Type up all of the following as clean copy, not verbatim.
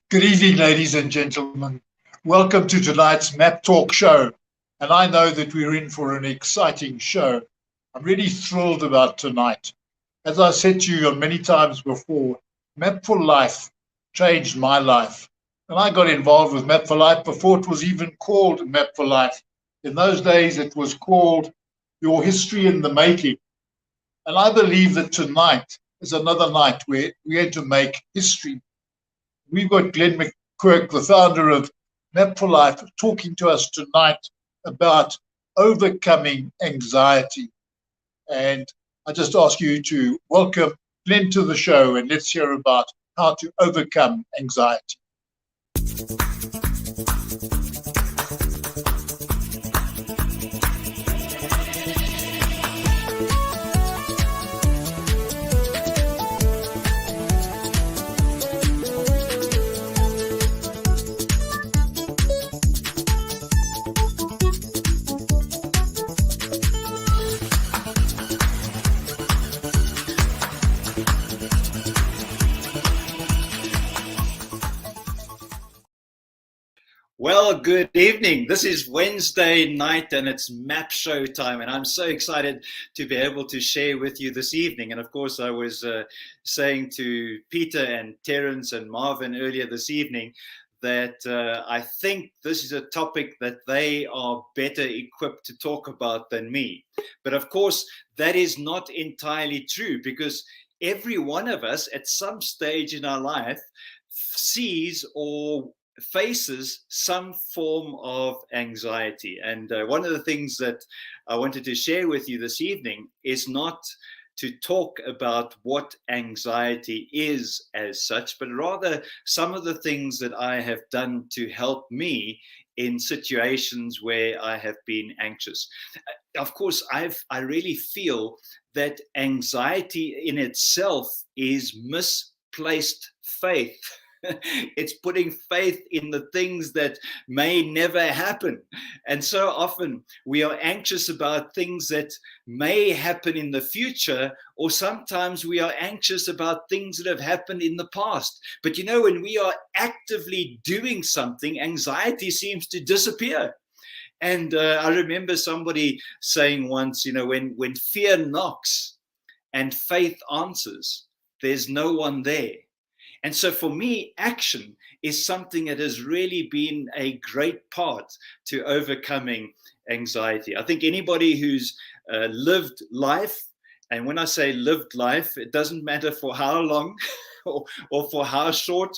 Good evening, ladies and gentlemen. Welcome to tonight's Map Talk show. And I know that we're in for an exciting show. I'm really thrilled about tonight. As I said to you many times before, Map for Life changed my life. And I got involved with Map for Life before it was even called Map for Life. In those days, it was called Your History in the Making. And I believe that tonight is another night where we're going to make history. We've got Glen McQuirk, the founder of Map for Life, talking to us tonight about overcoming anxiety. And I just ask you to welcome Glen to the show, and let's hear about how to overcome anxiety. Well, good evening. This is Wednesday night and it's map show time, and I'm so excited to be able to share with you this evening. And of course, I was saying to Peter and Terence and Marvin earlier this evening that I think this is a topic that they are better equipped to talk about than me. But of course, that is not entirely true, because every one of us at some stage in our life sees or faces some form of anxiety. And one of the things that I wanted to share with you this evening is not to talk about what anxiety is as such, but rather some of the things that I have done to help me in situations where I have been anxious. Of course, I really feel that anxiety in itself is misplaced faith. It's putting faith in the things that may never happen. And so often we are anxious about things that may happen in the future, or sometimes we are anxious about things that have happened in the past. But you know, when we are actively doing something, anxiety seems to disappear. And I remember somebody saying once, you know, when fear knocks and faith answers, there's no one there. And so for me, action is something that has really been a great part to overcoming anxiety. I think anybody who's lived life, and when I say lived life, it doesn't matter for how long or for how short,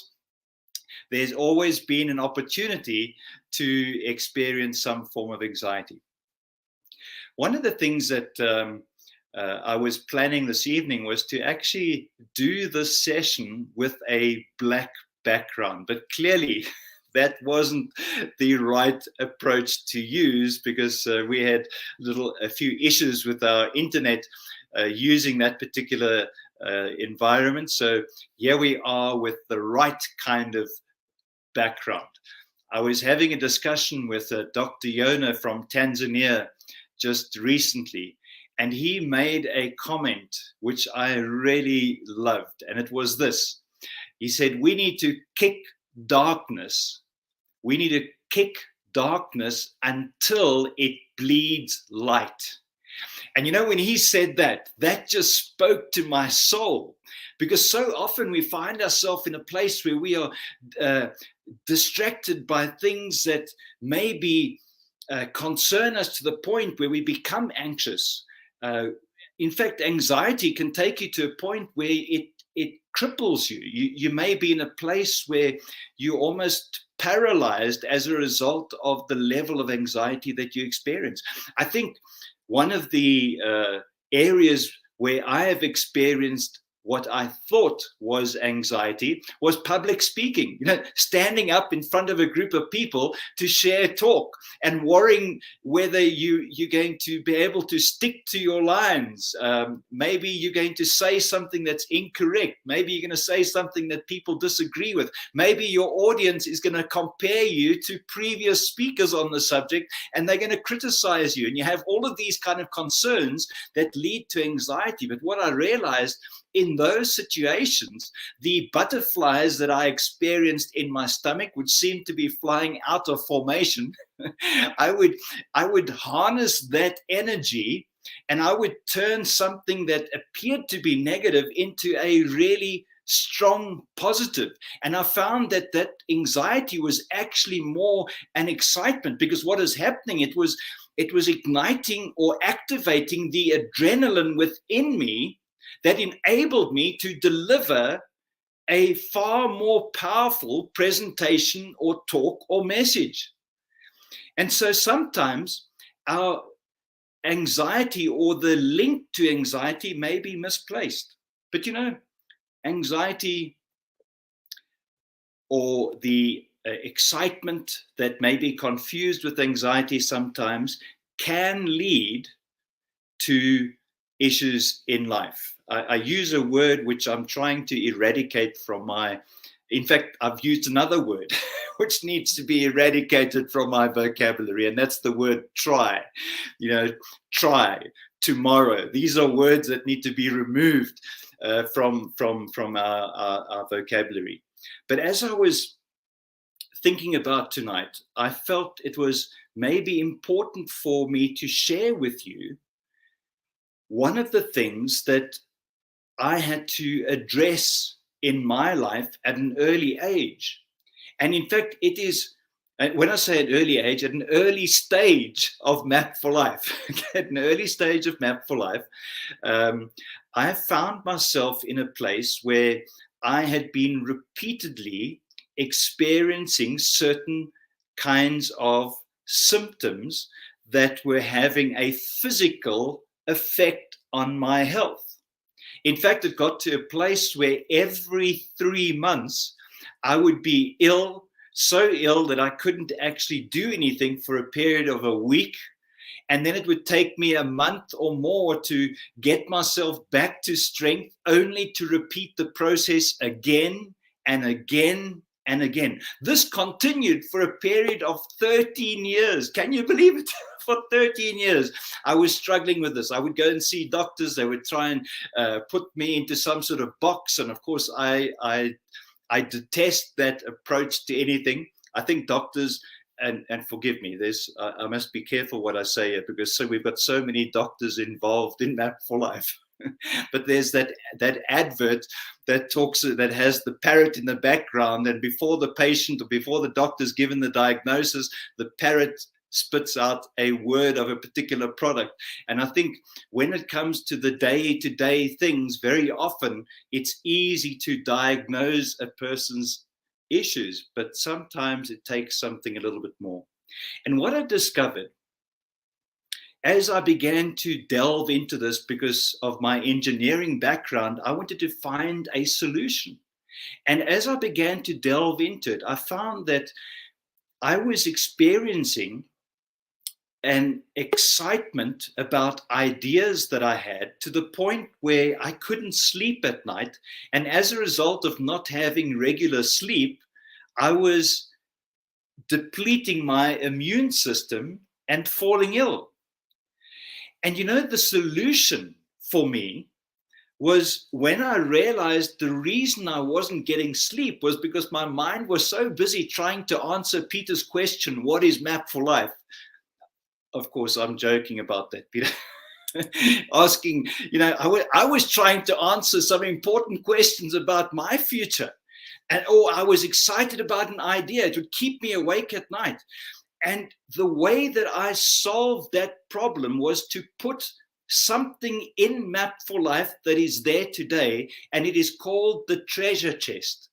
there's always been an opportunity to experience some form of anxiety. One of the things that I was planning this evening was to actually do this session with a black background, but clearly that wasn't the right approach to use, because we had a few issues with our internet using that particular environment. So here we are with the right kind of background. I was having a discussion with Dr. Yona from Tanzania just recently, and he made a comment which I really loved. And it was this. He said, we need to kick darkness. We need to kick darkness until it bleeds light. And you know, when he said that, that just spoke to my soul. Because so often we find ourselves in a place where we are distracted by things that maybe concern us to the point where we become anxious. In fact, anxiety can take you to a point where it cripples you. You may be in a place where you're almost paralyzed as a result of the level of anxiety that you experience. I think one of the areas where I have experienced what I thought was anxiety was public speaking, standing up in front of a group of people to share talk and worrying whether you're going to be able to stick to your lines. Maybe you're going to say something that's incorrect. Maybe you're going to say something that people disagree with. Maybe your audience is going to compare you to previous speakers on the subject and they're going to criticize you. And you have all of these kind of concerns that lead to anxiety. But what I realized in those situations, the butterflies that I experienced in my stomach, which seemed to be flying out of formation, I would harness that energy and I would turn something that appeared to be negative into a really strong positive. And I found that that anxiety was actually more an excitement, because what is happening, it was igniting or activating the adrenaline within me that enabled me to deliver a far more powerful presentation or talk or message. And so sometimes our anxiety or the link to anxiety may be misplaced. But anxiety or the excitement that may be confused with anxiety sometimes can lead to issues in life. I use a word which I'm trying to eradicate from in fact, I've used another word which needs to be eradicated from my vocabulary, and that's the word try. Try, tomorrow. These are words that need to be removed from our vocabulary. But as I was thinking about tonight, I felt it was maybe important for me to share with you one of the things that I had to address in my life at an early age. And in fact, it is, when I say at early age, at an early stage of Map for Life, at an early stage of Map for Life, I found myself in a place where I had been repeatedly experiencing certain kinds of symptoms that were having a physical effect on my health. In fact, it got to a place where every 3 months I would be ill, so ill that I couldn't actually do anything for a period of a week. And then it would take me a month or more to get myself back to strength, only to repeat the process again and again and again. This continued for a period of 13 years. Can you believe it? For 13 years, I was struggling with this. I would go and see doctors. They would try and put me into some sort of box. And of course, I detest that approach to anything. I think doctors, and forgive me, I must be careful what I say here, because we've got so many doctors involved in Map for Life. But there's that advert that has the parrot in the background, and before the patient or before the doctor's given the diagnosis, the parrot spits out a word of a particular product. And I think when it comes to the day-to-day things, very often it's easy to diagnose a person's issues, but sometimes it takes something a little bit more. And what I discovered as I began to delve into this, because of my engineering background, I wanted to find a solution. And as I began to delve into it, I found that I was experiencing an excitement about ideas that I had, to the point where I couldn't sleep at night. And as a result of not having regular sleep, I was depleting my immune system and falling ill. And the solution for me was when I realized the reason I wasn't getting sleep was because my mind was so busy trying to answer Peter's question, what is Map for Life? Of course, I'm joking about that, Peter. Asking, I was trying to answer some important questions about my future. Or I was excited about an idea. It would keep me awake at night. And the way that I solved that problem was to put something in Map for Life that is there today, and it is called the treasure chest.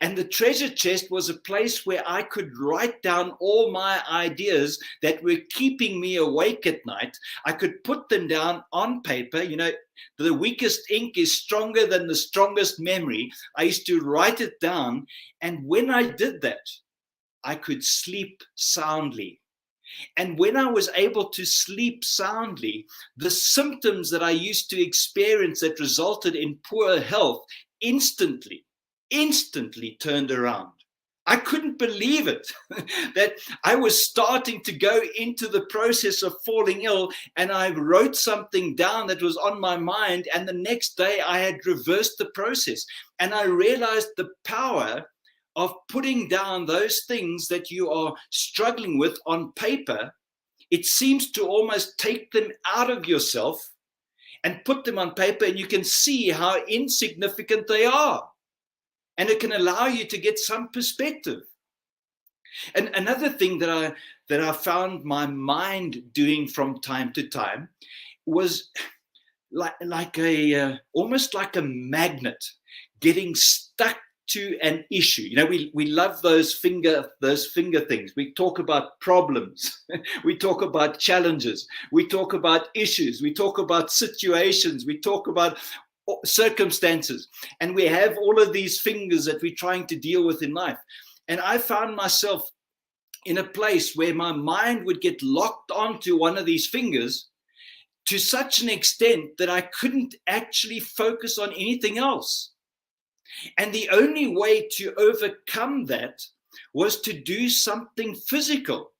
And the treasure chest was a place where I could write down all my ideas that were keeping me awake at night. I could put them down on paper. You know, the weakest ink is stronger than the strongest memory. I used to write it down. And when I did that, I could sleep soundly. And when I was able to sleep soundly, the symptoms that I used to experience that resulted in poor health instantly turned around. I couldn't believe it, that I was starting to go into the process of falling ill, and I wrote something down that was on my mind, and the next day I had reversed the process. And I realized the power of putting down those things that you are struggling with on paper. It seems to almost take them out of yourself and put them on paper, and you can see how insignificant they are. And it can allow you to get some perspective. And another thing that I found my mind doing from time to time was almost like a magnet, getting stuck to an issue. You know, we love those finger things. We talk about problems. We talk about challenges. We talk about issues. We talk about situations. We talk about circumstances. And we have all of these fingers that we're trying to deal with in life. And I found myself in a place where my mind would get locked onto one of these fingers to such an extent that I couldn't actually focus on anything else. And the only way to overcome that was to do something physical.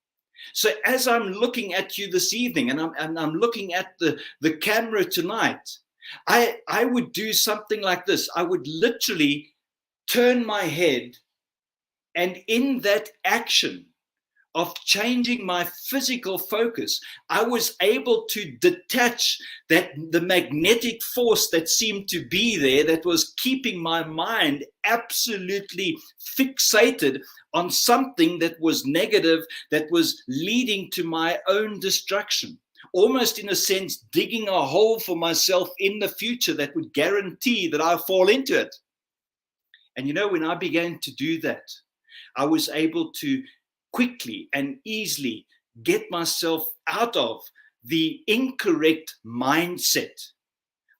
So as I'm looking at you this evening, and I'm looking at the camera tonight, I would do something like this. I would literally turn my head, and in that action of changing my physical focus, I was able to detach the magnetic force that seemed to be there, that was keeping my mind absolutely fixated on something that was negative, that was leading to my own destruction. Almost in a sense, digging a hole for myself in the future that would guarantee that I fall into it. And you know, when I began to do that, I was able to quickly and easily get myself out of the incorrect mindset.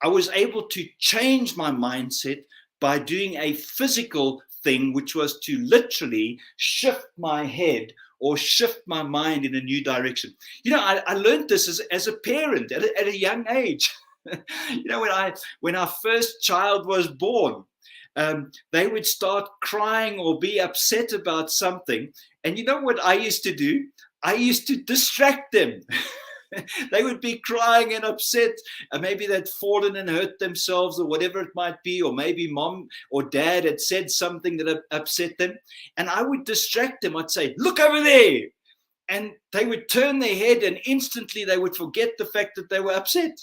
I was able to change my mindset by doing a physical thing, which was to literally shift my head or shift my mind in a new direction. You know, I learned this as a parent at a young age. You know, when our first child was born, they would start crying or be upset about something. And you know what I used to do? I used to distract them. They would be crying and upset. Maybe they'd fallen and hurt themselves or whatever it might be. Or maybe mom or dad had said something that upset them. And I would distract them. I'd say, look over there. And they would turn their head, and instantly they would forget the fact that they were upset.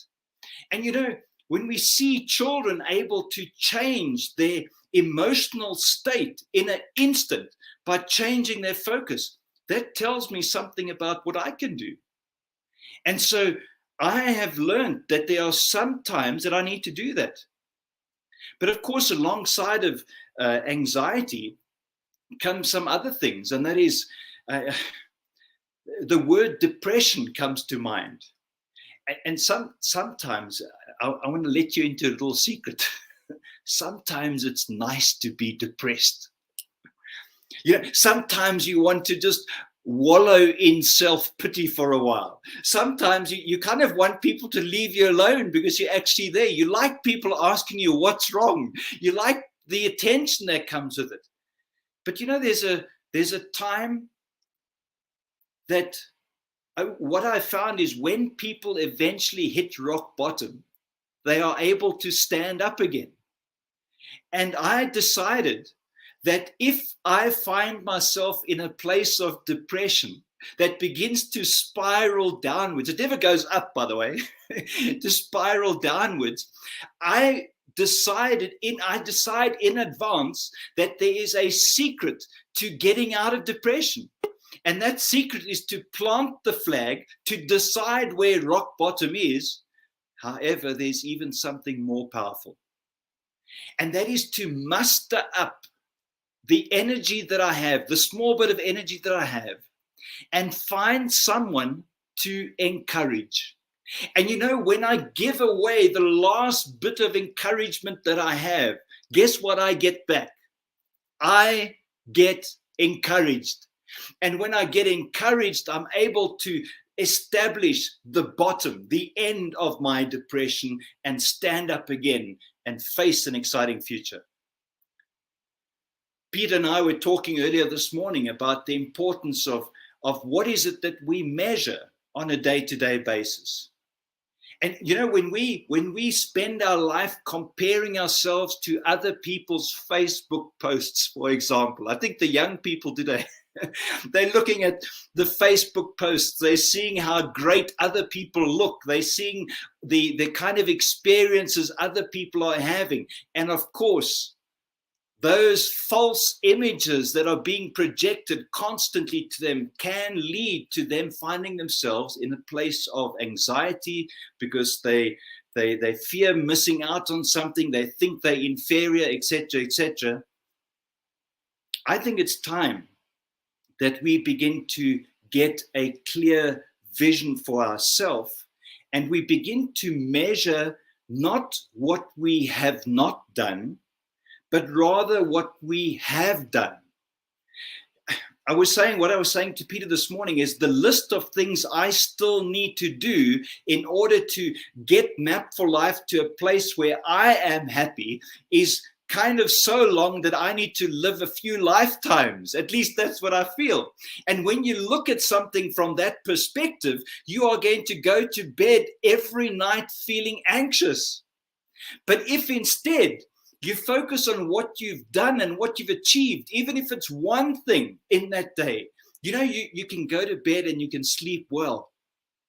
And you know, when we see children able to change their emotional state in an instant by changing their focus, that tells me something about what I can do. And so I have learned that there are some times that I need to do that. But of course, alongside of anxiety comes some other things, and that is the word depression comes to mind. And sometimes I want to let you into a little secret. Sometimes it's nice to be depressed. You know, sometimes you want to just wallow in self-pity for a while. Sometimes you kind of want people to leave you alone because you're actually there. You like people asking you what's wrong. You like the attention that comes with it. But you know, there's a time that what I found is when people eventually hit rock bottom, they are able to stand up again. And I decided that if I find myself in a place of depression that begins to spiral downwards, it never goes up, by the way, to spiral downwards, I decide in advance that there is a secret to getting out of depression. And that secret is to plant the flag, to decide where rock bottom is. However, there's even something more powerful. And that is to muster up the energy that I have, the small bit of energy that I have, and find someone to encourage. And you know, when I give away the last bit of encouragement that I have, guess what I get back? I get encouraged. And when I get encouraged, I'm able to establish the bottom, the end of my depression, and stand up again and face an exciting future. Peter and I were talking earlier this morning about the importance of what is it that we measure on a day-to-day basis. And you know, when we spend our life comparing ourselves to other people's Facebook posts, for example, I think the young people today, they're looking at the Facebook posts, they're seeing how great other people look, they're seeing the kind of experiences other people are having. And of course, those false images that are being projected constantly to them can lead to them finding themselves in a place of anxiety because they fear missing out on something, they think they're inferior, etc., etc. I think it's time that we begin to get a clear vision for ourselves, and we begin to measure not what we have not done, but rather what we have done. What I was saying to Peter this morning is the list of things I still need to do in order to get Map for Life to a place where I am happy is kind of so long that I need to live a few lifetimes. At least that's what I feel. And when you look at something from that perspective, you are going to go to bed every night feeling anxious. But if instead you focus on what you've done and what you've achieved, even if it's one thing in that day, you know, you can go to bed and you can sleep well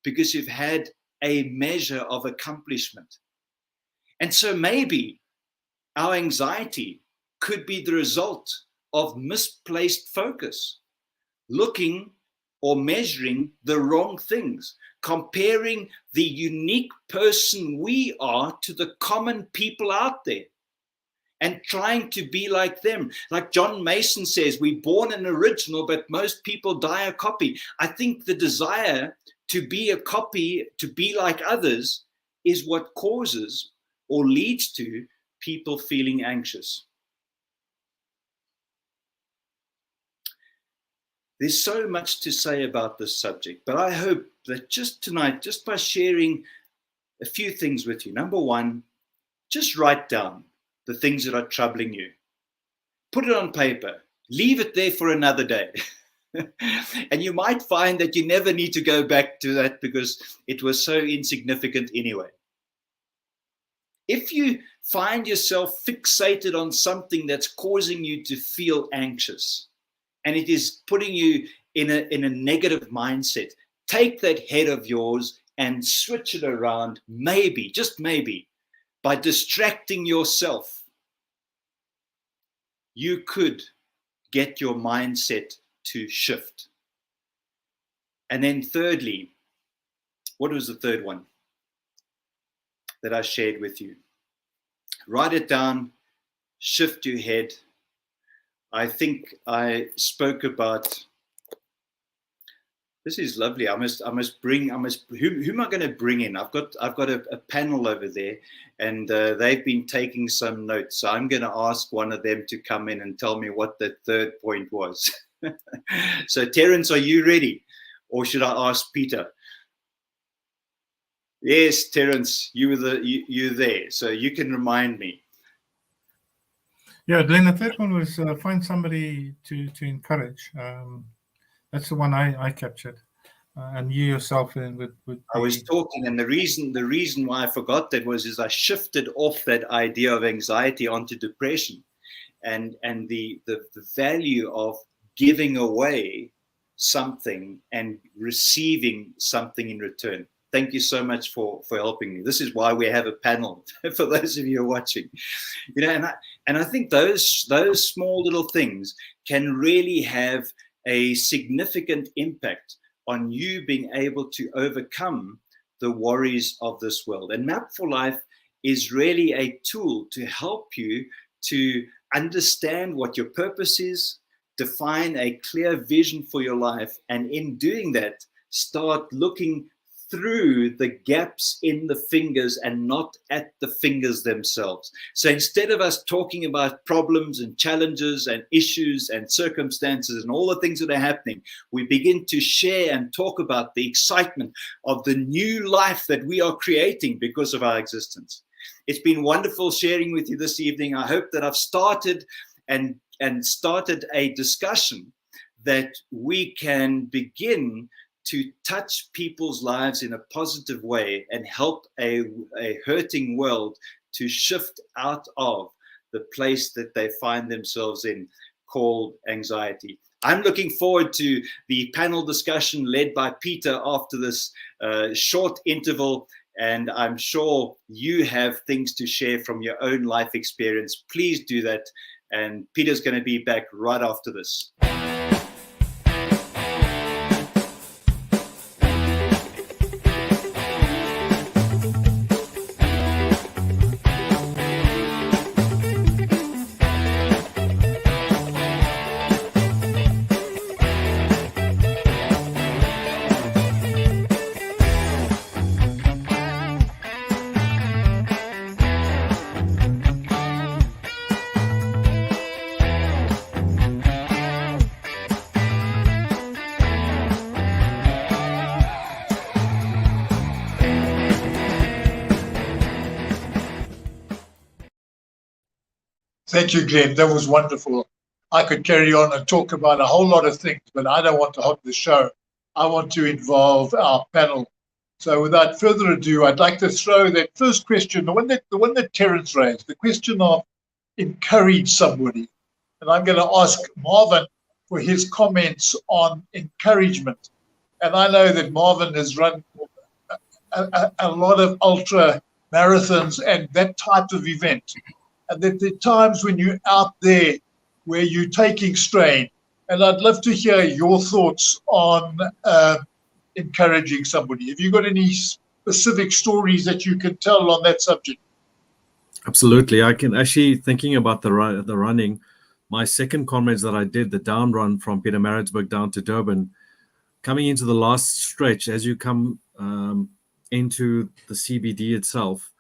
because you've had a measure of accomplishment. And so maybe our anxiety could be the result of misplaced focus, looking or measuring the wrong things, comparing the unique person we are to the common people out there, and trying to be like them. Like John Mason says, we're born an original, but most people die a copy. I think the desire to be a copy, to be like others, is what causes or leads to people feeling anxious. There's so much to say about this subject, but I hope that just tonight, just by sharing a few things with you, number one, just write down the things that are troubling you. Put it on paper. Leave it there for another day. And you might find that you never need to go back to that because it was so insignificant anyway. If you find yourself fixated on something that's causing you to feel anxious and it is putting you in a negative mindset, take that head of yours and switch it around, maybe, just maybe, by distracting yourself. You could get your mindset to shift. And then thirdly, what was the third one that I shared with you? Write it down, shift your head. I think I spoke about, this is lovely. Who am I going to bring in? I've got a panel over there, and they've been taking some notes. So I'm going to ask one of them to come in and tell me what the third point was. So Terence, are you ready? Or should I ask Peter? Yes, Terence, you're there. So you can remind me. Yeah, Glen, the third one was find somebody to encourage. That's the one I captured, and you yourself would. I was talking, and the reason why I forgot that was I shifted off that idea of anxiety onto depression, and the value of giving away something and receiving something in return. Thank you so much for helping me. This is why we have a panel for those of you watching. You know, and I think those small little things can really have a significant impact on you being able to overcome the worries of this world. And Map for Life is really a tool to help you to understand what your purpose is, define a clear vision for your life, and in doing that, start looking through the gaps in the fingers and not at the fingers themselves. So instead of us talking about problems and challenges and issues and circumstances and all the things that are happening, we begin to share and talk about the excitement of the new life that we are creating because of our existence. It's been wonderful sharing with you this evening. I hope that I've started started a discussion that we can begin to touch people's lives in a positive way and help a hurting world to shift out of the place that they find themselves in, called anxiety. I'm looking forward to the panel discussion led by Peter after this short interval, and I'm sure you have things to share from your own life experience. Please do that, and Peter's going to be back right after this. Thank you, Glenn. That was wonderful. I could carry on and talk about a whole lot of things, but I don't want to hog the show. I want to involve our panel. So without further ado, I'd like to throw that first question, the one that Terence raised, the question of encourage somebody. And I'm going to ask Marvin for his comments on encouragement. And I know that Marvin has run a lot of ultra marathons and that type of event. And that there are times when you're out there where you're taking strain. And I'd love to hear your thoughts on encouraging somebody. Have you got any specific stories that you can tell on that subject? Absolutely. I can actually, thinking about the running, my second comrades that I did, the down run from Pietermaritzburg down to Durban, coming into the last stretch, as you come into the CBD itself,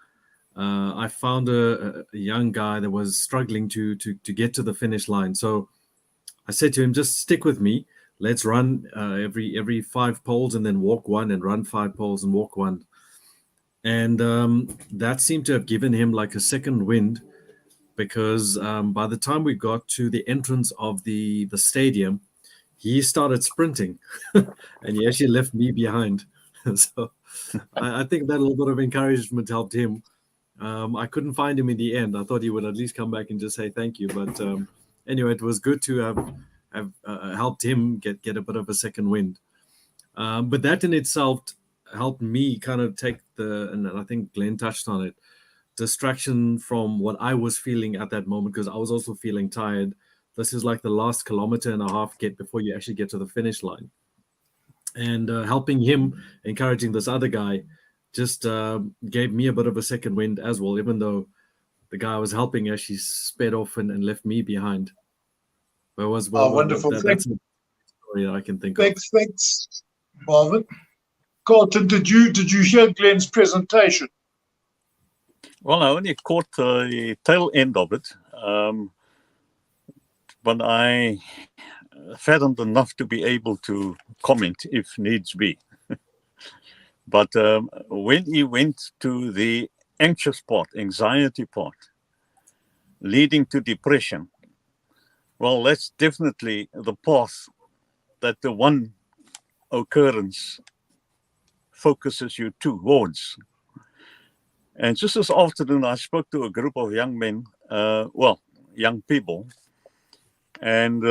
I found a young guy that was struggling to get to the finish line. So I said to him, just stick with me. Let's run every 5 poles and then walk one, and run 5 poles and walk one. And that seemed to have given him like a second wind, because by the time we got to the entrance of the stadium, he started sprinting and he actually left me behind. So I think that little bit of encouragement helped him. I couldn't find him in the end. I thought he would at least come back and just say thank you. But anyway, it was good to have helped him get a bit of a second wind. But that in itself helped me kind of take and I think Glenn touched on it, distraction from what I was feeling at that moment, because I was also feeling tired. This is like the last kilometer and a half before you actually get to the finish line. And helping him, encouraging this other guy, just gave me a bit of a second wind as well, even though the guy I was helping actually sped off and left me behind. But it was wonderful. That's a story that I can think of. Thanks, Marvin. Carlton, did you hear Glenn's presentation? Well, I only caught the tail end of it, but I fathomed enough to be able to comment if needs be. But when he went to the anxious part, anxiety part, leading to depression, well, that's definitely the path that the one occurrence focuses you towards. And just this afternoon, I spoke to a group of young men, young people, and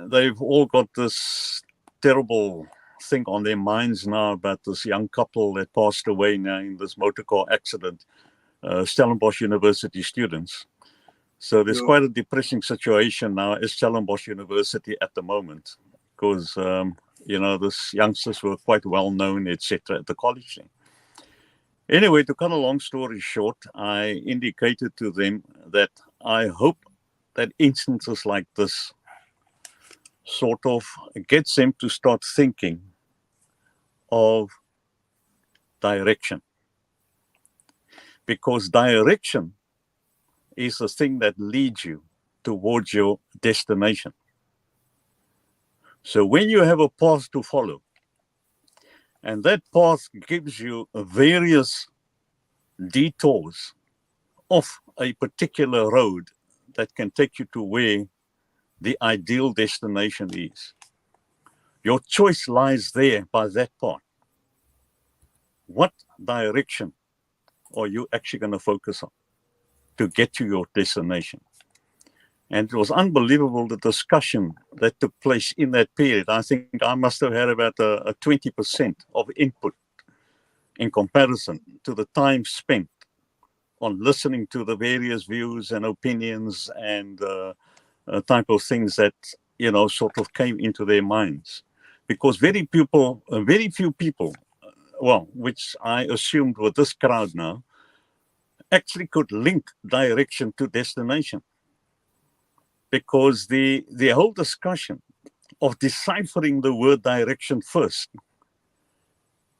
they've all got this terrible thing on their minds now about this young couple that passed away now in this motor car accident, Stellenbosch University students. So there's quite a depressing situation now at Stellenbosch University at the moment, because these youngsters were quite well known, etc., at the college thing. Anyway, to cut a long story short, I indicated to them that I hope that instances like this sort of gets them to start thinking of direction. Because direction is the thing that leads you towards your destination. So when you have a path to follow, and that path gives you various detours off a particular road that can take you to where the ideal destination is. Your choice lies there by that path. What direction are you actually going to focus on to get to your destination? And it was unbelievable, the discussion that took place in that period. I think I must have had about a 20% of input in comparison to the time spent on listening to the various views and opinions and type of things that, sort of came into their minds. Because very few people, well, which I assumed were this crowd now, actually could link direction to destination. Because the whole discussion of deciphering the word direction first,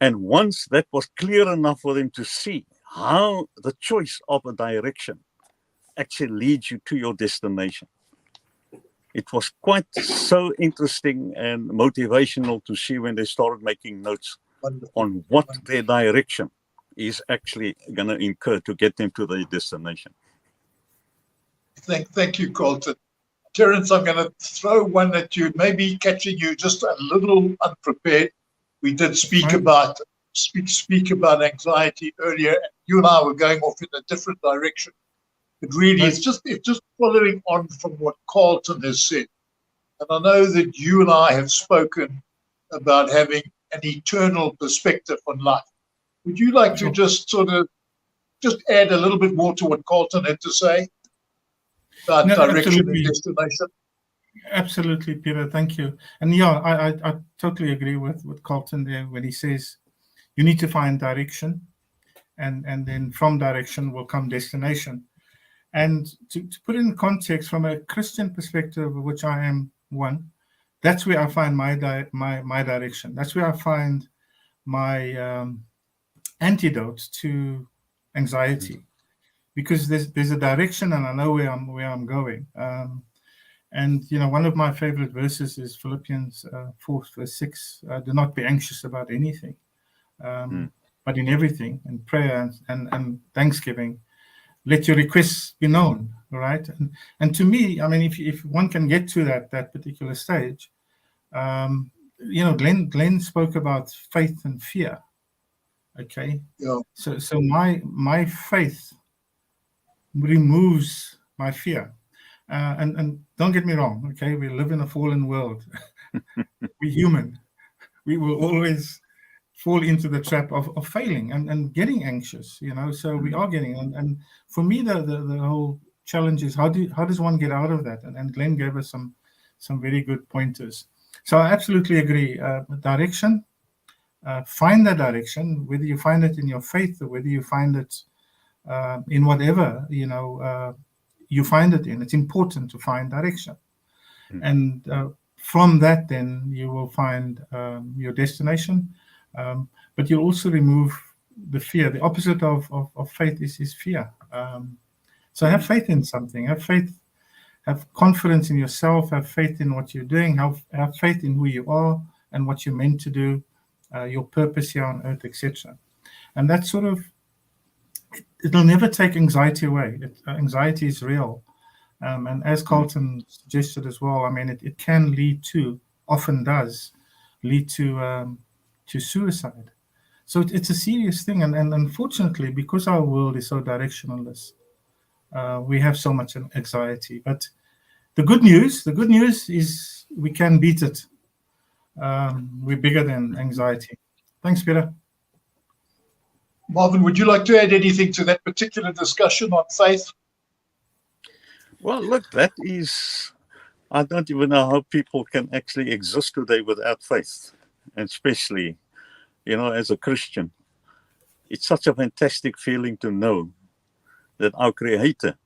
and once that was clear enough for them to see how the choice of a direction actually leads you to your destination, it was quite so interesting and motivational to see when they started making notes on what their direction is actually going to incur to get them to their destination. Thank you, Colton. Terence, I'm going to throw one at you, maybe catching you just a little unprepared. We did speak about anxiety earlier, and you and I were going off in a different direction. But really, it's just following on from what Carlton has said. And I know that you and I have spoken about having an eternal perspective on life. Would you like to just add a little bit more to what Carlton had to say about direction and destination? Absolutely, Peter. Thank you. And yeah, I totally agree with Carlton there when he says you need to find direction, and then from direction will come destination. And to put it in context from a Christian perspective, of which I am one, that's where I find my direction. That's where I find my antidote to anxiety, because there's a direction and I know where I'm going. And one of my favorite verses is Philippians 4 verse 6. Do not be anxious about anything, but in everything, in prayer and thanksgiving, let your requests be known. All right. And to me, I mean, if one can get to that particular stage, Glen spoke about faith and fear. Okay. Yeah. So my faith removes my fear. And don't get me wrong, okay? We live in a fallen world. We're human. We will always fall into the trap of failing and getting anxious, so we are getting, and for me, the whole challenge is how does one get out of that? And Glen gave us some very good pointers. So I absolutely agree. Direction, find that direction, whether you find it in your faith or whether you find it in whatever, you find it in. It's important to find direction. And from that, then you will find your destination. But you'll also remove the fear. The opposite of faith is fear. So have faith in something. Have faith. Have confidence in yourself. Have faith in what you're doing. Have faith in who you are and what you're meant to do, your purpose here on earth, etc. And that sort of, it'll never take anxiety away. Anxiety is real. And as Carlton suggested as well, I mean, it can lead to, often does, lead to suicide. So it's a serious thing. And unfortunately, because our world is so directionless, we have so much anxiety. But the good news is we can beat it. We're bigger than anxiety. Thanks, Peter. Marvin, would you like to add anything to that particular discussion on faith? Well, look, I don't even know how people can actually exist today without faith. And especially, as a Christian, it's such a fantastic feeling to know that our Creator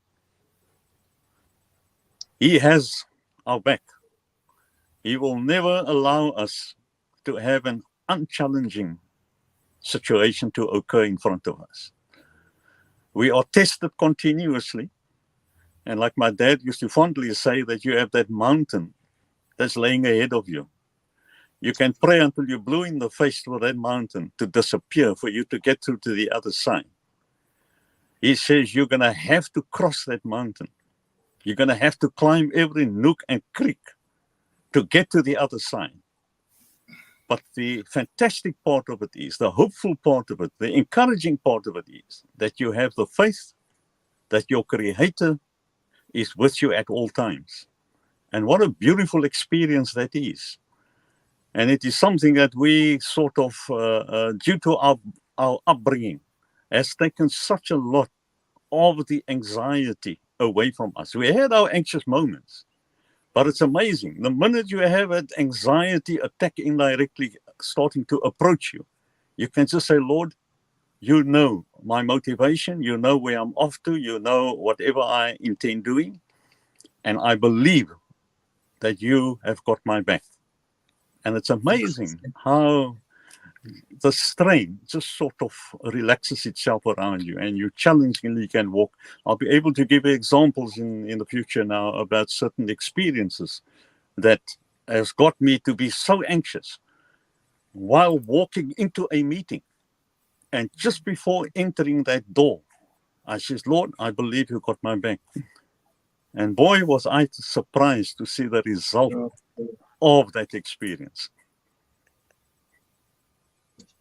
He has our back. He will never allow us to have an unchallenging situation to occur in front of us. We are tested continuously. And like my dad used to fondly say, that you have that mountain that's laying ahead of you. You can pray until you're blue in the face for that mountain to disappear, for you to get through to the other side. He says you're going to have to cross that mountain. You're going to have to climb every nook and creek to get to the other side. But the fantastic part of it is, the hopeful part of it, the encouraging part of it is that you have the faith that your Creator is with you at all times. And what a beautiful experience that is. And it is something that we sort of, due to our upbringing, has taken such a lot of the anxiety away from us. We had our anxious moments, but it's amazing. The minute you have that anxiety attack indirectly starting to approach you, you can just say, Lord, you know my motivation, you know where I'm off to, you know whatever I intend doing, and I believe that you have got my back. And it's amazing how the strain just sort of relaxes itself around you, and you challengingly can walk. I'll be able to give examples in the future now about certain experiences that has got me to be so anxious while walking into a meeting. And just before entering that door, I says, Lord, I believe you got my back. And boy, was I surprised to see the result of that experience.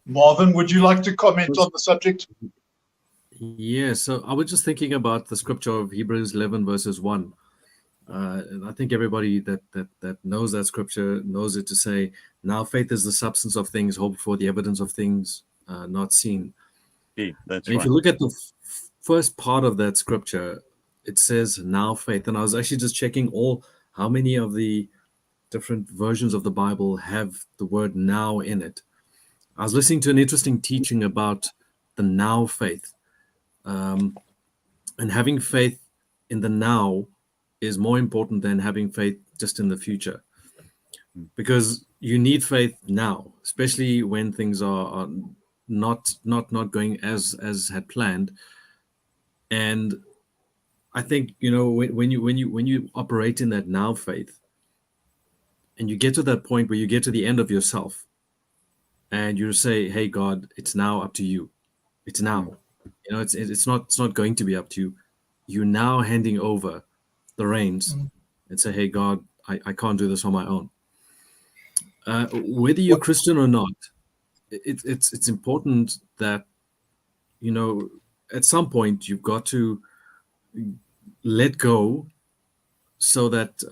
Marvin, would you like to comment on the subject? Yeah, so I was just thinking about the scripture of Hebrews 11 verses 1. And I think everybody that knows that scripture knows it to say, now faith is the substance of things hoped for, the evidence of things not seen. Yeah, that's and right. If you look at the first part of that scripture, it says now faith. And I was actually just checking how many of the different versions of the Bible have the word now in it. I was listening to an interesting teaching about the now faith. And having faith in the now is more important than having faith just in the future. Because you need faith now, especially when things are not going as had planned. And I think, when you operate in that now faith, and you get to that point where you get to the end of yourself, and you say, hey, God, it's now up to you. It's now. It's not going to be up to you. You're now handing over the reins and say, hey, God, I can't do this on my own. Whether you're Christian or not, it's important that, at some point you've got to let go so that,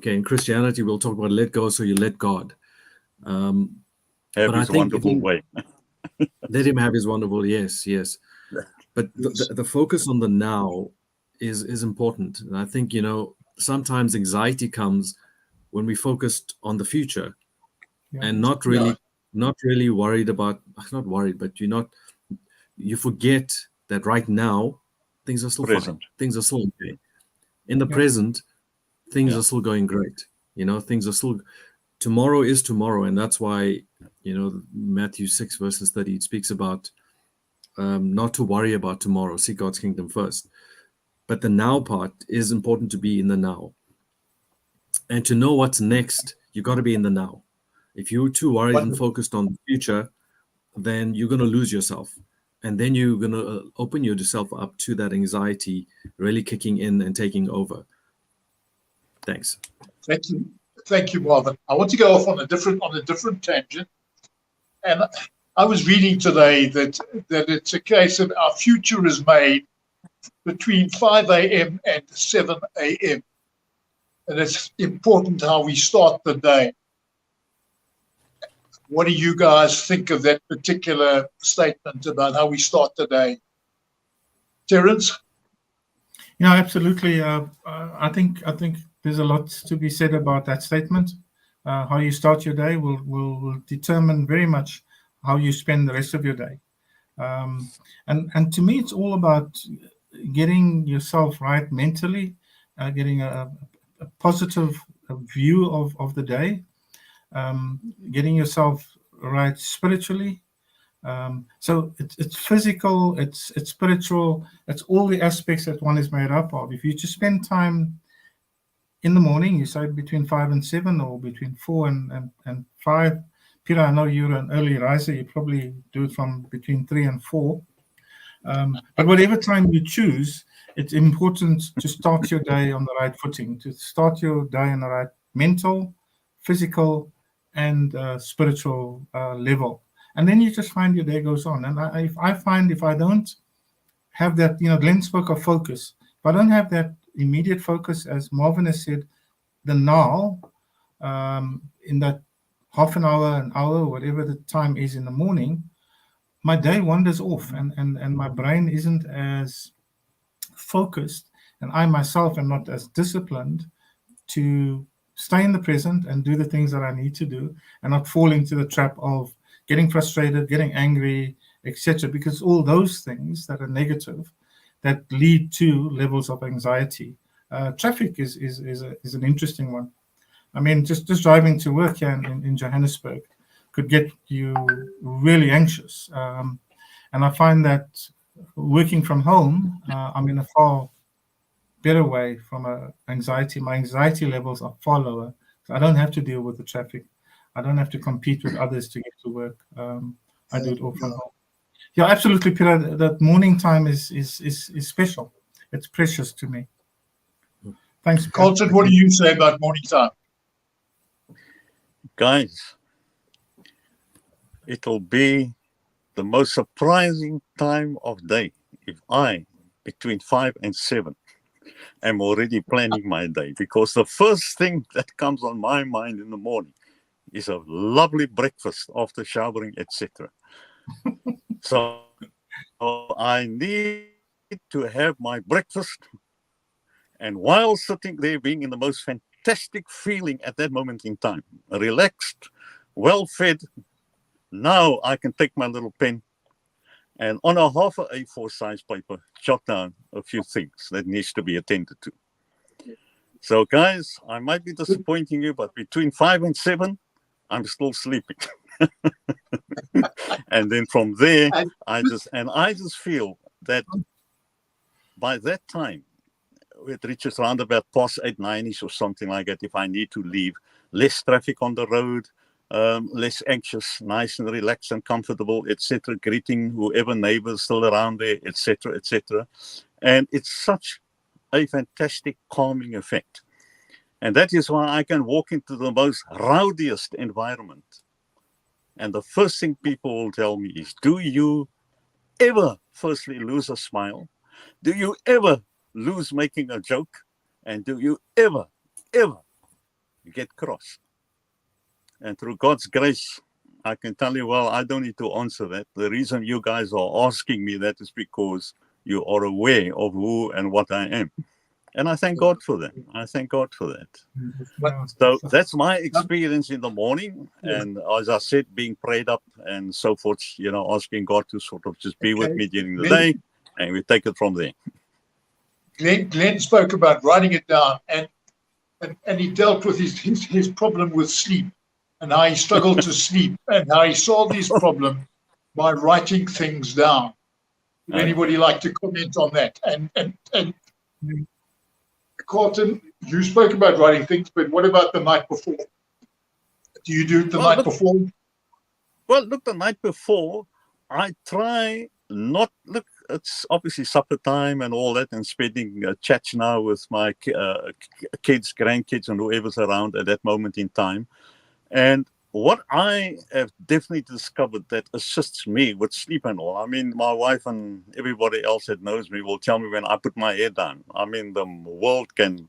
in Christianity, we'll talk about let go so you let God. Have his wonderful way. Let him have his wonderful, yes. But the focus on the now is important. And I think, sometimes anxiety comes when we focused on the future and not really worried about, not worried, but you forget that right now, things are still Present. fine. Things are still okay. In the present, things are still going great. Things are still, tomorrow is tomorrow. And that's why, Matthew 6 verses 30, it speaks about not to worry about tomorrow, seek God's kingdom first. But the now part is important, to be in the now. And to know what's next, you got to be in the now. If you're too worried and focused on the future, then you're going to lose yourself. And then you're going to open yourself up to that anxiety really kicking in and taking over. Thanks. Thank you, Marvin. I want to go off on a different tangent. And I was reading today that it's a case of our future is made between 5 a.m. and 7 a.m. And it's important how we start the day. What do you guys think of that particular statement about how we start the day? Terence? Yeah, absolutely. I think there's a lot to be said about that statement. How you start your day will determine very much how you spend the rest of your day. And to me, it's all about getting yourself right mentally getting a positive view of the day, getting yourself right spiritually. So it's physical, it's spiritual, it's all the aspects that one is made up of. If you just spend time in the morning, you say between 5 and 7, or between 4 and 5. Peter, I know you're an early riser. You probably do it from between 3 and 4. But whatever time you choose, it's important to start your day on the right footing, to start your day on the right mental, physical, and spiritual level. And then you just find your day goes on. And I find if I don't have that, Glen spoke of focus. If I don't have that immediate focus, as Marvin has said, the now, in that half an hour, whatever the time is in the morning, my day wanders off, and my brain isn't as focused, and I myself am not as disciplined to stay in the present and do the things that I need to do, and not fall into the trap of getting frustrated, getting angry, etc. Because all those things that are negative that lead to levels of anxiety. Traffic is an interesting one. I mean, just driving to work here in Johannesburg could get you really anxious. And I find that working from home, I'm in a far better way from anxiety. My anxiety levels are far lower. So I don't have to deal with the traffic. I don't have to compete with others to get to work. I do it all from home. Yeah, absolutely, Peter. That morning time is special. It's precious to me. Thanks, Peter. Colton, what do you say about morning time? Guys, it'll be the most surprising time of day if I, between 5 and 7, am already planning my day, because the first thing that comes on my mind in the morning is a lovely breakfast after showering, etc. So I need to have my breakfast, and while sitting there being in the most fantastic feeling at that moment in time, relaxed, well fed, now I can take my little pen and on a half a A4 size paper jot down a few things that needs to be attended to. So guys, I might be disappointing you, but between 5 and 7, I'm still sleeping. And then from there, I just feel that by that time, it reaches around about past 8, 9-ish or something like that. If I need to leave, less traffic on the road, less anxious, nice and relaxed and comfortable, etc. Greeting whoever neighbors still around there, etc., etc. And it's such a fantastic calming effect. And that is why I can walk into the most rowdiest environment, and the first thing people will tell me is, do you ever firstly lose a smile? Do you ever lose making a joke? And do you ever get cross? And through God's grace, I can tell you, well, I don't need to answer that. The reason you guys are asking me that is because you are aware of who and what I am. And I thank God for that. I thank God for that. So that's my experience in the morning. And as I said, being prayed up and so forth, asking God to sort of just be with me during the day, and we take it from there. Glen spoke about writing it down, and he dealt with his problem with sleep, and how he struggled to sleep, and how he solved his problem by writing things down. Would anybody like to comment on that? And Colton, you spoke about writing things, but what about the night before? Do you do it the night before? Well, look, the night before, I try not, it's obviously supper time and all that, and spending chats now with my kids, grandkids, and whoever's around at that moment in time. And what I have definitely discovered that assists me with sleep and all, I mean, my wife and everybody else that knows me will tell me when I put my head down, I mean, the world can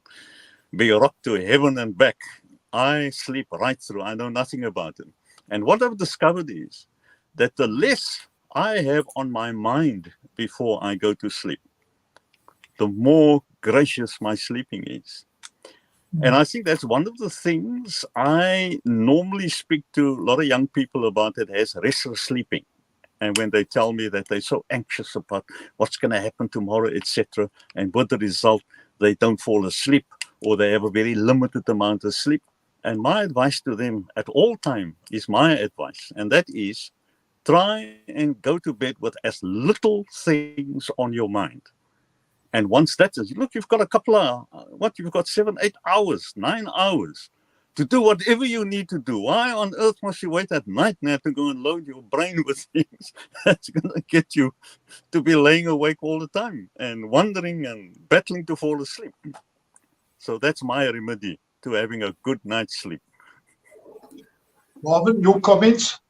be rocked to heaven and back. I sleep right through. I know nothing about it. And what I've discovered is that the less I have on my mind before I go to sleep, the more gracious my sleeping is. And I think that's one of the things I normally speak to a lot of young people about that has restless sleeping. And when they tell me that they're so anxious about what's going to happen tomorrow, etc., and with the result, they don't fall asleep or they have a very limited amount of sleep. And my advice to them at all time is my advice, and that is try and go to bed with as little things on your mind. And once that is, look, you've got a couple of, you've got 7, 8 hours, 9 hours to do whatever you need to do. Why on earth must you wait at night now to go and load your brain with things that's going to get you to be laying awake all the time and wondering and battling to fall asleep? So that's my remedy to having a good night's sleep. Marvin, your comments?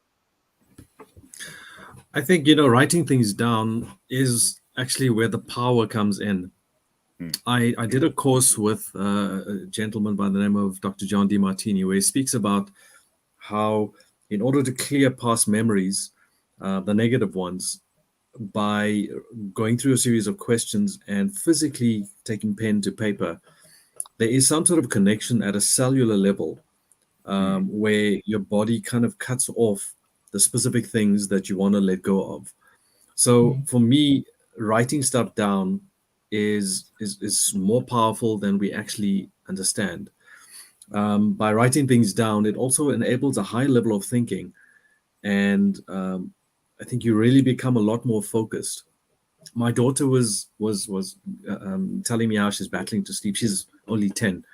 I think, you know, writing things down is actually where the power comes in. I did a course with a gentleman by the name of Dr. John DiMartini, where he speaks about how in order to clear past memories, the negative ones, by going through a series of questions and physically taking pen to paper, there is some sort of connection at a cellular level where your body kind of cuts off the specific things that you want to let go of. So for me, writing stuff down is more powerful than we actually understand. By writing things down, it also enables a high level of thinking, and I think you really become a lot more focused. My daughter was telling me how she's battling to sleep. She's only 10,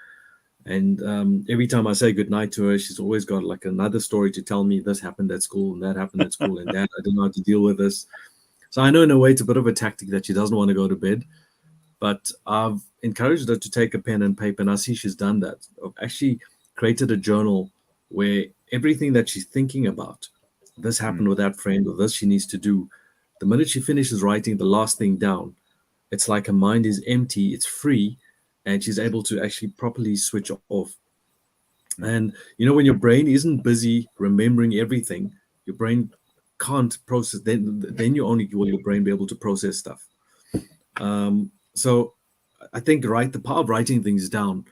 and every time I say goodnight to her, she's always got like another story to tell me. This happened at school, and that happened at school, and Dad, I don't know how to deal with this. So I know in a way it's a bit of a tactic that she doesn't want to go to bed. But I've encouraged her to take a pen and paper, and I see she's done that. I've actually created a journal where everything that she's thinking about, this happened with that friend, or this she needs to do, the minute she finishes writing the last thing down, it's like her mind is empty, it's free, and she's able to actually properly switch off. And, you know, when your brain isn't busy remembering everything, your brain can't process, then you only will your brain be able to process stuff. So I think the power of writing things down.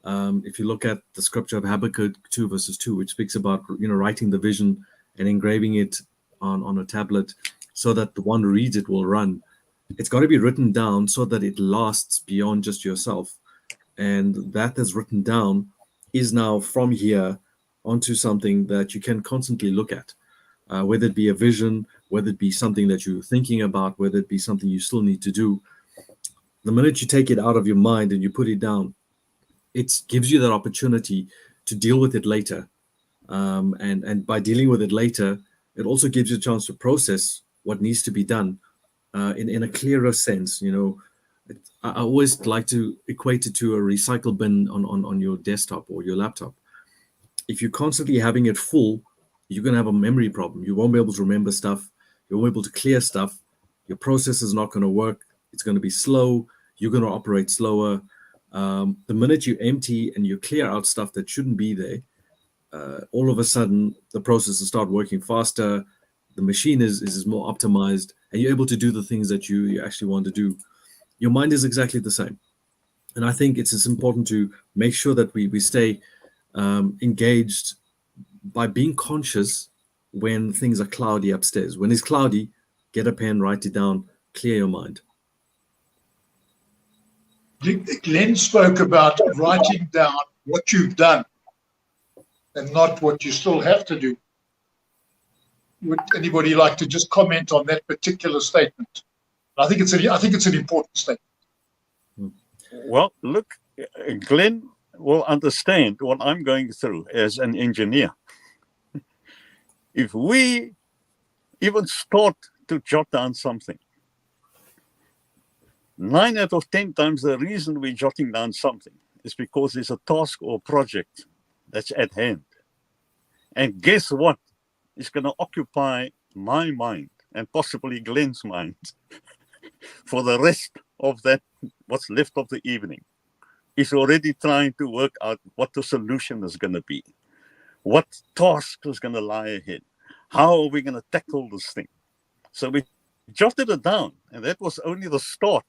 If you look at the scripture of Habakkuk 2 verses 2, which speaks about, you know, writing the vision and engraving it on a tablet so that the one who reads it will run. It's got to be written down so that it lasts beyond just yourself. And that that's written down is now from here onto something that you can constantly look at, whether it be a vision, whether it be something that you're thinking about, whether it be something you still need to do. The minute you take it out of your mind and you put it down, it gives you that opportunity to deal with it later. And by dealing with it later, it also gives you a chance to process what needs to be done in a clearer sense. You know, I always like to equate it to a recycle bin on your desktop or your laptop. If you're constantly having it full, you're going to have a memory problem. You won't be able to remember stuff. You won't be able to clear stuff. Your process is not going to work. It's going to be slow. You're going to operate slower. The minute you empty and you clear out stuff that shouldn't be there, all of a sudden the processes start working faster. The machine is more optimized, and you're able to do the things that you actually want to do. Your mind is exactly the same. And I think it's important to make sure that we stay engaged by being conscious when things are cloudy upstairs. When it's cloudy, get a pen, write it down, clear your mind. Glen spoke about writing down what you've done and not what you still have to do. Would anybody like to just comment on that particular statement? I think it's an important statement. Well, look, Glen will understand what I'm going through as an engineer. If we even start to jot down something, 9 out of 10 times the reason we're jotting down something is because there's a task or project that's at hand. And guess what? It's going to occupy my mind and possibly Glen's mind for the rest of that, what's left of the evening. He's already trying to work out what the solution is going to be, what task is going to lie ahead, how are we going to tackle this thing. So we jotted it down, and that was only the start.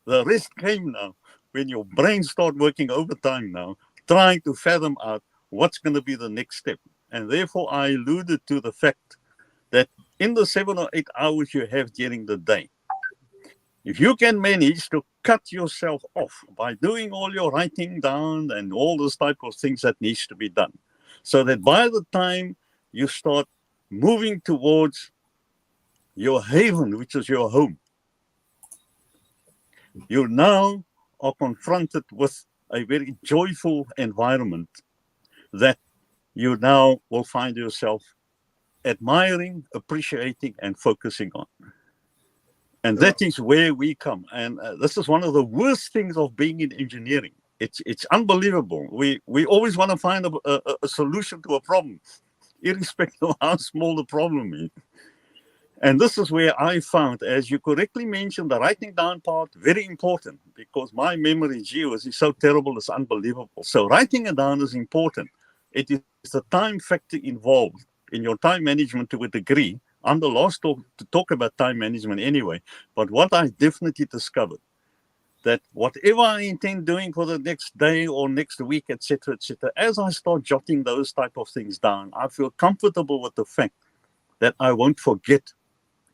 The rest came now when your brain starts working overtime now, trying to fathom out what's going to be the next step. And therefore, I alluded to the fact that in the 7 or 8 hours you have during the day, if you can manage to cut yourself off by doing all your writing down and all those type of things that needs to be done, so that by the time you start moving towards your haven, which is your home, you now are confronted with a very joyful environment that you now will find yourself admiring, appreciating, and focusing on. And that is where we come. And this is one of the worst things of being in engineering. It's unbelievable. We always want to find a solution to a problem, irrespective of how small the problem is. And this is where I found, as you correctly mentioned, the writing down part, very important, because my memory, is so terrible, it's unbelievable. So writing it down is important. It is the time factor involved in your time management to a degree. I'm the last to talk about time management anyway, but what I definitely discovered, that whatever I intend doing for the next day or next week, etc., as I start jotting those type of things down, I feel comfortable with the fact that I won't forget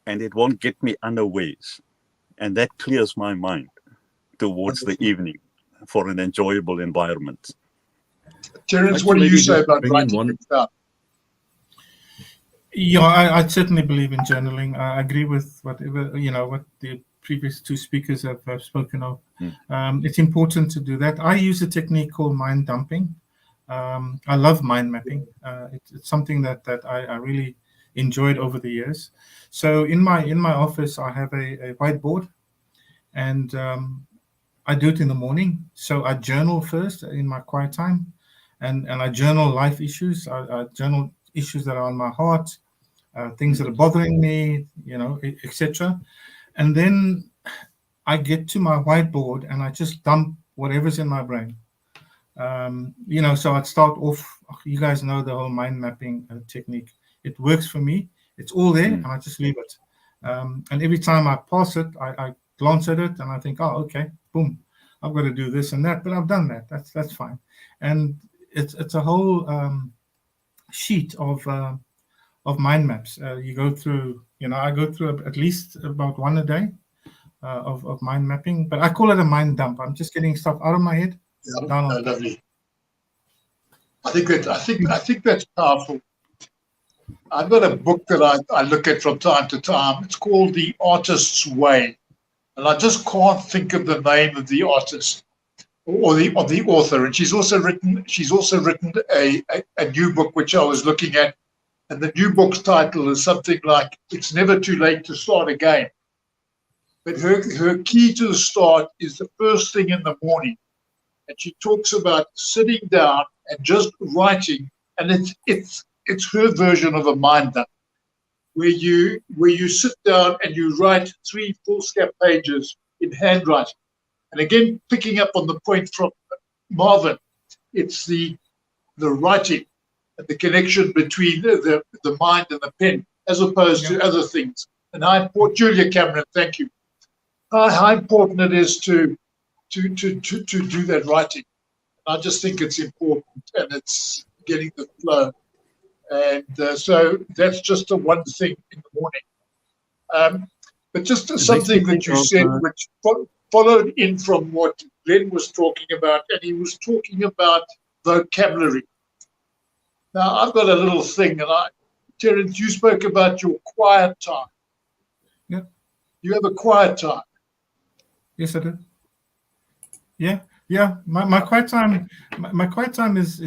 and it won't get me unawares. And that clears my mind towards the evening for an enjoyable environment. Terence, what do you say about writing things down? Yeah, I certainly believe in journaling. I agree with whatever, what the previous two speakers have spoken of. It's important to do that. I use a technique called mind dumping. I love mind mapping. It's something that I really enjoyed over the years. So in my office, I have a whiteboard, and I do it in the morning. So I journal first in my quiet time, and I journal life issues. I journal issues that are on my heart, things that are bothering me, etc. And then I get to my whiteboard and I just dump whatever's in my brain. So I'd start off, you guys know the whole mind mapping technique. It works for me. It's all there, and I just leave it. And every time I pass it, I glance at it and I think, oh, okay, boom, I've got to do this and that, but I've done that. That's fine. And it's a whole sheet of mind maps. You go through, I go through at least about one a day of mind mapping, but I call it a mind dump. I'm just getting stuff out of my head. Yeah, lovely. I think that's powerful. I've got a book that I look at from time to time. It's called The Artist's Way, and I just can't think of the name of the artist or the author. And she's also written a new book which I was looking at, and the new book's title is something like "It's Never Too Late to Start Again." But her key to the start is the first thing in the morning, and she talks about sitting down and just writing, and it's her version of a mind dump, where you sit down and you write 3 foolscap pages in handwriting. And again, picking up on the point from Marvin, it's the writing and the connection between the mind and the pen, as opposed to other things. And how important, Julia Cameron, thank you. How important it is to do that writing. I just think it's important, and it's getting the flow. And so that's just the one thing in the morning. But just something that you said, which followed in from what Glen was talking about, and he was talking about vocabulary. Now, I've got a little thing, and Terence, you spoke about your quiet time. Yeah. You have a quiet time. Yes, I do. Yeah. My quiet time. My quiet time is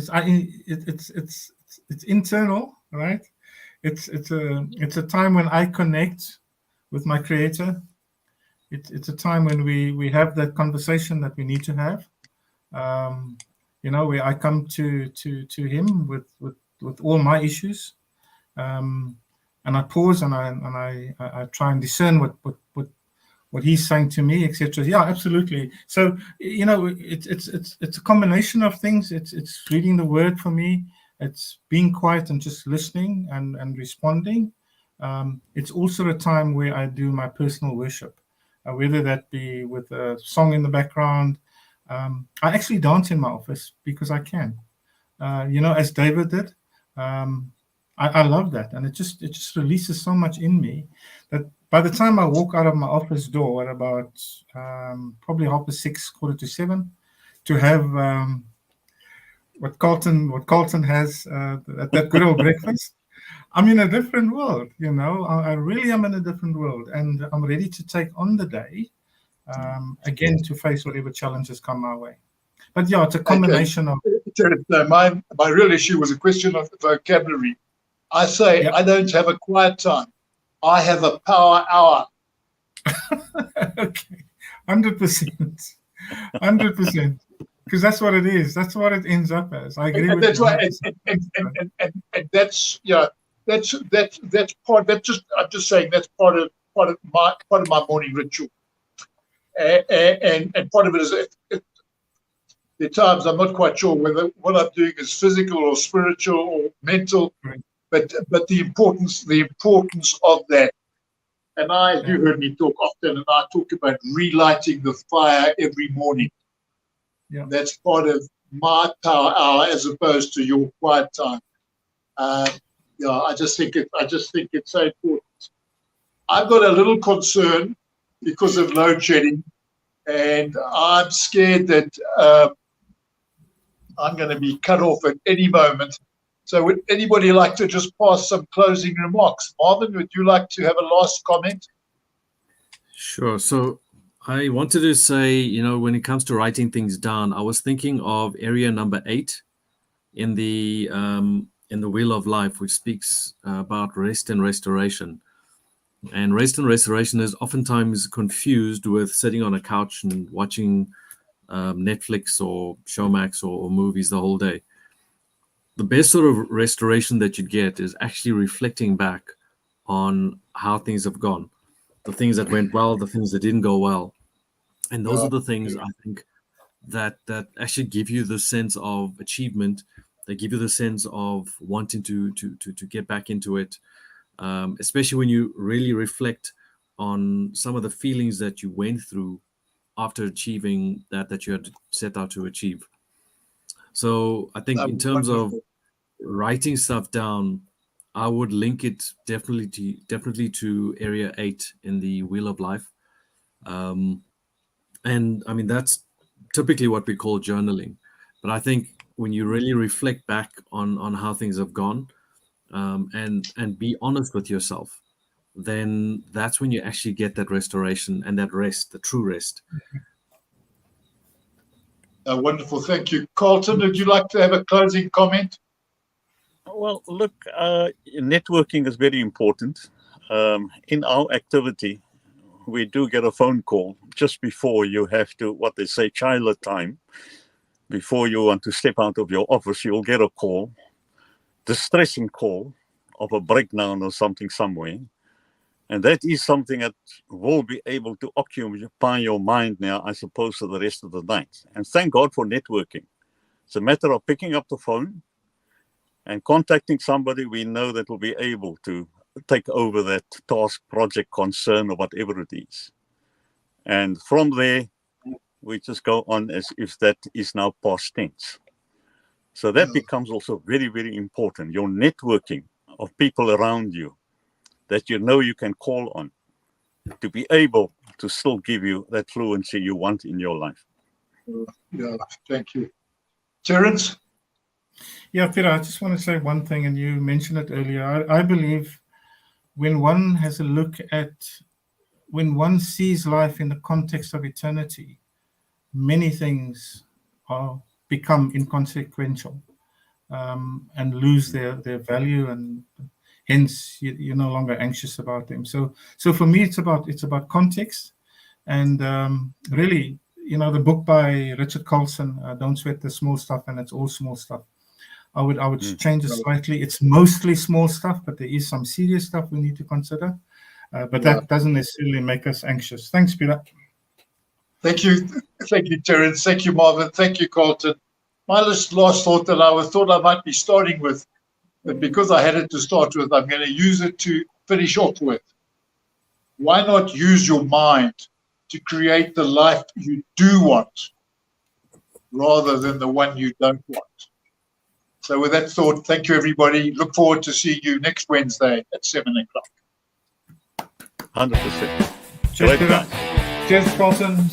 it's internal, right? It's a time when I connect with my creator. It's a time when we have that conversation that we need to have. Where I come to him with all my issues, and I pause and I try and discern what he's saying to me, etc. Yeah, absolutely. So it's a combination of things. It's reading the word for me. It's being quiet and just listening and responding. It's also a time where I do my personal worship, whether that be with a song in the background. I actually dance in my office because I can. As David did. I love that, and it just releases so much in me that by the time I walk out of my office door at about probably 6:30, 6:45, to have what Carlton has that good old breakfast, I'm in a different world. I really am in a different world, and I'm ready to take on the day again to face whatever challenges come my way. But yeah, it's a combination of. My real issue was a question of vocabulary. I say I don't have a quiet time. I have a power hour. Okay, 100%, 100%, because that's what it is. That's what it ends up as. I agree with you. And that's that's part. I'm just saying that's part of my morning ritual. And part of it is there are times I'm not quite sure whether what I'm doing is physical or spiritual or mental, right. but the importance of that. And you heard me talk often, and I talk about relighting the fire every morning. Yeah. That's part of my power hour as opposed to your quiet time. I just think it's so important. I've got a little concern because of load shedding, and I'm scared that I'm going to be cut off at any moment. So would anybody like to just pass some closing remarks? Marvin, would you like to have a last comment? Sure. So I wanted to say, when it comes to writing things down, I was thinking of area number 8 in the Wheel of Life, which speaks about rest and restoration. And rest and restoration is oftentimes confused with sitting on a couch and watching Netflix or Showmax or movies the whole day. The best sort of restoration that you get is actually reflecting back on how things have gone, the things that went well, the things that didn't go well. And those are the things I think that actually give you the sense of achievement. They give you the sense of wanting to get back into it, especially when you really reflect on some of the feelings that you went through after achieving that you had set out to achieve. So I think in terms of writing stuff down, I would link it definitely to area 8 in the Wheel of Life. And I mean, that's typically what we call journaling. But I think when you really reflect back on how things have gone, and be honest with yourself, then that's when you actually get that restoration and that rest, the true rest. Wonderful. Thank you. Carlton, would you like to have a closing comment? Well, look, networking is very important. In our activity, we do get a phone call just before you have to, what they say, child time. Before you want to step out of your office, you'll get a call, distressing call of a breakdown or something somewhere. And that is something that will be able to occupy your mind now, I suppose, for the rest of the night. And thank God for networking. It's a matter of picking up the phone and contacting somebody we know that will be able to take over that task, project, concern, or whatever it is. And from there, we just go on as if that is now past tense. So that becomes also very, very important. Your networking of people around you that you know you can call on to be able to still give you that fluency you want in your life. Yeah, thank you. Terence? Yeah, Peter, I just want to say one thing, and you mentioned it earlier. I believe when one has a look at, when one sees life in the context of eternity, many things become inconsequential and lose their value, and hence you're no longer anxious about them. So for me, it's about context, and really, the book by Richard Carlson, Don't Sweat the Small Stuff, and it's all small stuff. I would change it slightly. It's mostly small stuff, but there is some serious stuff we need to consider. But that doesn't necessarily make us anxious. Thanks, Peter. Thank you, Terence. Thank you, Marvin. Thank you, Carlton. My last thought that I thought I might be starting with, but because I had it to start with, I'm going to use it to finish off with. Why not use your mind to create the life you do want rather than the one you don't want? So with that thought, thank you, everybody. Look forward to seeing you next Wednesday at 7 o'clock. 100%. Cheers, Great Peter. guys. Cheers, Carlton.